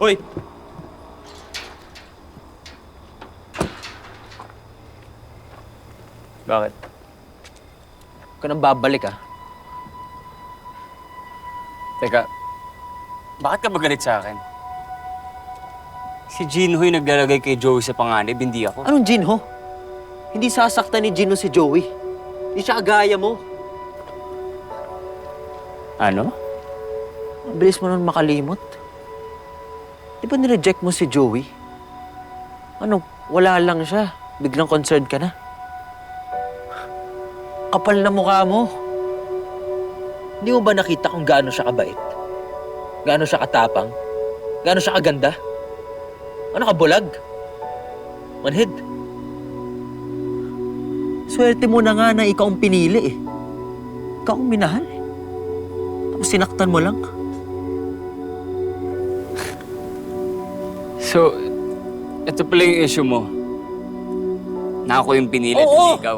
Hoy! Bakit? Huwag ka nang babalik, ah. Teka, bakit ka ba galit sa akin? Si Jinho yung naglalagay kay Joey sa panganib, hindi ako. Anong Jinho? Hindi sasaktan ni Jinho si Joey. Hindi siya kagaya mo. Ano? Ang bilis mo nun makalimot. Di ba nireject mo si Joey? Ano, wala lang siya. Biglang concerned ka na. Kapal na mukha mo. Hindi mo ba nakita kung gaano siya kabait? Gaano siya katapang? Gaano siya kaganda? Ano ka, bulag? Manhid? Swerte mo na nga na ikaw ang pinili eh. Ikaw ang minahal eh. Tapos sinaktan mo lang. So, ito pala yung issue mo. Na ako yung pinili, Oo! hindi ikaw.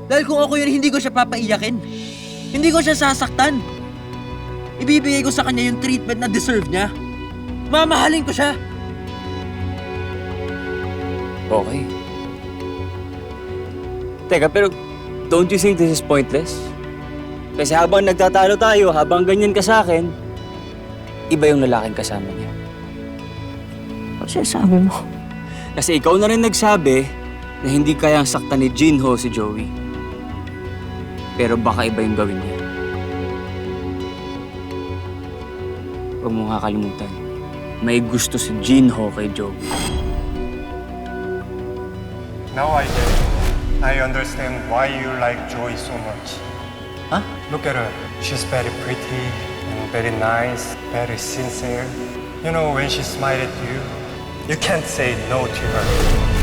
Dahil kung ako yun, hindi ko siya papaiyakin. Hindi ko siya sasaktan. Ibibigay ko sa kanya yung treatment na deserve niya. Mamahalin ko siya. Okay. Teka, pero don't you think this is pointless? Kasi habang nagtatalo tayo, habang ganyan ka sa akin, iba yung lalaking kasama niya. Ano sinasabi mo? Kasi ikaw na rin nagsabi na hindi kayang saktan ni Jinho si Joey. Pero baka iba yung gawin niya. Huwag mo kakalimutan, may gusto si Jinho kay Joey. Now I get it. I understand why you like Joy so much. Huh? Look at her. She's very pretty and very nice, very sincere. You know, when she smiles at you, you can't say no to her.